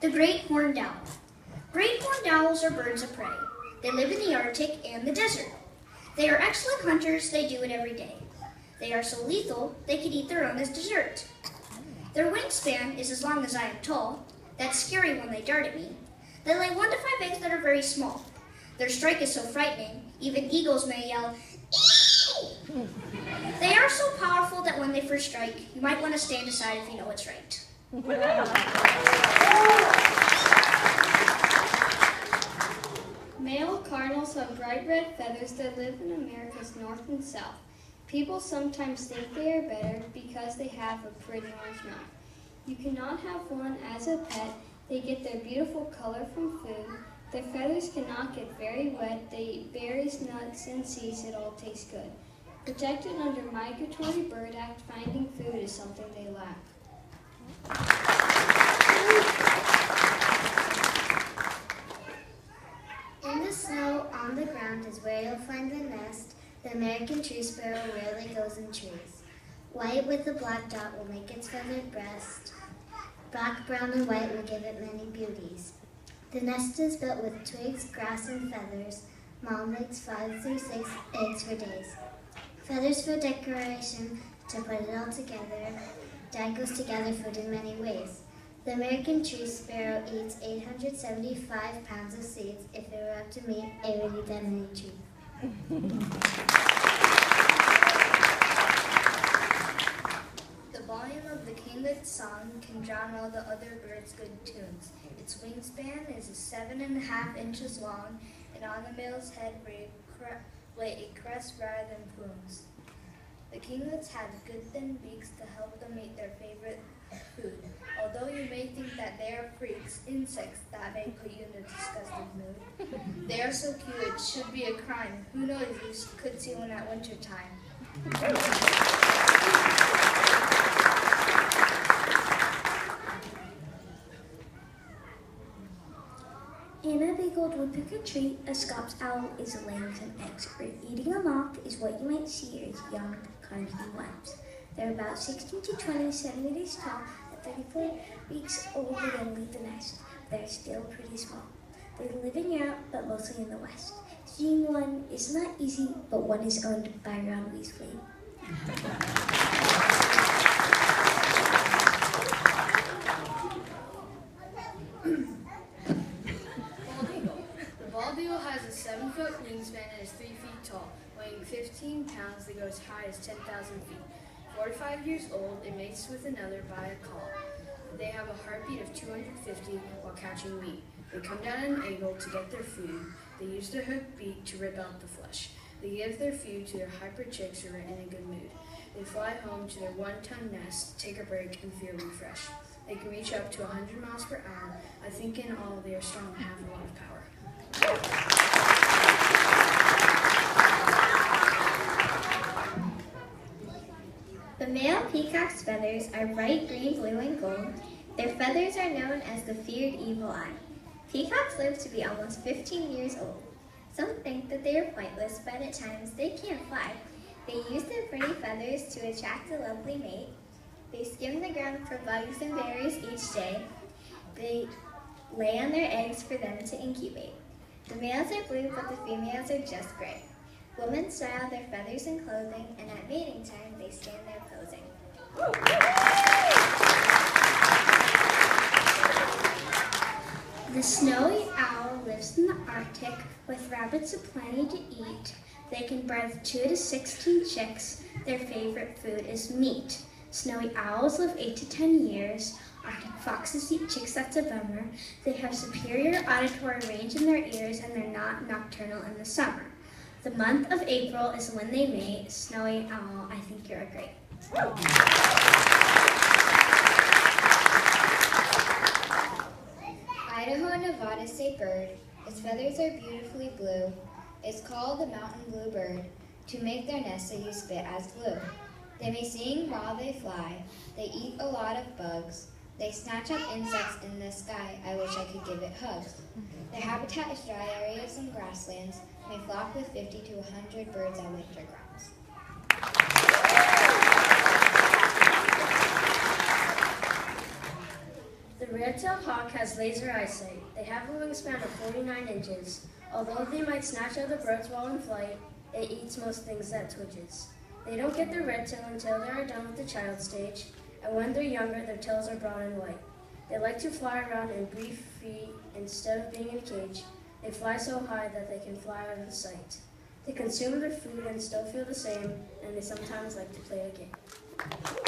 The great horned owl. Great horned owls are birds of prey. They live in the Arctic and the desert. They are excellent hunters. They do it every day. They are so lethal, they could eat their own as dessert. Their wingspan is as long as I am tall. That's scary when they dart at me. They lay 1 to 5 eggs that are very small. Their strike is so frightening, even eagles may yell, "Eee!" They are so powerful that when they first strike, you might want to stand aside if you know it's right. Male cardinals have bright red feathers that live in America's north and south. People sometimes think they are better because they have a pretty orange mouth. You cannot have one as a pet. They get their beautiful color from food. Their feathers cannot get very wet. They eat berries, nuts, and seeds that all taste good. Protected under Migratory Bird Act, finding food is something they lack. In the snow, on the ground is where you'll find the nest. The American tree sparrow rarely goes in trees. White with a black dot will make its feathered breast. Black, brown, and white will give it many beauties. The nest is built with twigs, grass, and feathers. Mom lays 5 through 6 eggs for days. Feathers for decoration, to put it all together. Dad goes to gather food in many ways. The American tree sparrow eats 875 pounds of seeds. If it were up to me, it would eat that many trees. The volume of the kinglet's song can drown all the other birds' good tunes. Its wingspan is 7.5 inches long, and on the male's head lay a crest rather than plumes. The kinglets have good thin beaks to help them eat their favorite food. Although you may think that they are freaks, insects, that may put you in a disgusted mood. They are so cute, it should be a crime. Who knows, you could see one at winter time. In a big old woodpecker tree, a Scops owl is laying some eggs. Or eating them off is what you might see as young kindly worms. They're about 16 to 20 centimeters tall. At 34 weeks old, they then leave the nest. They're still pretty small. They live in Europe, but mostly in the West. Seeing one is not easy, but one is owned by Ron Weasley. Bald eagle has a 7-foot wingspan and is 3 feet tall, weighing 15 pounds. They go as high as 10,000 feet. 45 years old, it mates with another by a call. They have a heartbeat of 250 while catching meat. They come down an angle to get their food. They use their hooked beak to rip out the flesh. They give their food to their hyper chicks who are in a good mood. They fly home to their 1-ton nest, take a break, and feel refreshed. They can reach up to 100 miles per hour. I think in all they are strong and have a lot of power. The male peacock's feathers are bright green, blue, and gold. Their feathers are known as the feared evil eye. Peacocks live to be almost 15 years old. Some think that they are pointless, but at times they can't fly. They use their pretty feathers to attract a lovely mate. They skim the ground for bugs and berries each day. They lay on their eggs for them to incubate. The males are blue, but the females are just gray. Women style their feathers and clothing, and at mating time, they stand there posing. The snowy owl lives in the Arctic with rabbits aplenty to eat. They can birth 2 to 16 chicks. Their favorite food is meat. Snowy owls live 8 to 10 years. Arctic foxes eat chicks, that's a bummer. They have superior auditory range in their ears, and they're not nocturnal in the summer. The month of April is when they mate. Snowy owl, I think you're great. Idaho Nevada state bird. Its feathers are beautifully blue. It's called the mountain bluebird. To make their nest, they use spit as glue. They may sing while they fly. They eat a lot of bugs. They snatch up insects in the sky. I wish I could give it hugs. Their habitat is dry areas and grasslands. May flock with 50 to 100 birds at winter grounds. The red-tailed hawk has laser eyesight. They have a wingspan of 49 inches. Although they might snatch other birds while in flight, it eats most things that twitches. They don't get their red tail until they are done with the child stage, and when they're younger, their tails are brown and white. They like to fly around and breathe free instead of being in a cage. They fly so high that they can fly out of sight. They consume their food and still feel the same, and they sometimes like to play a game.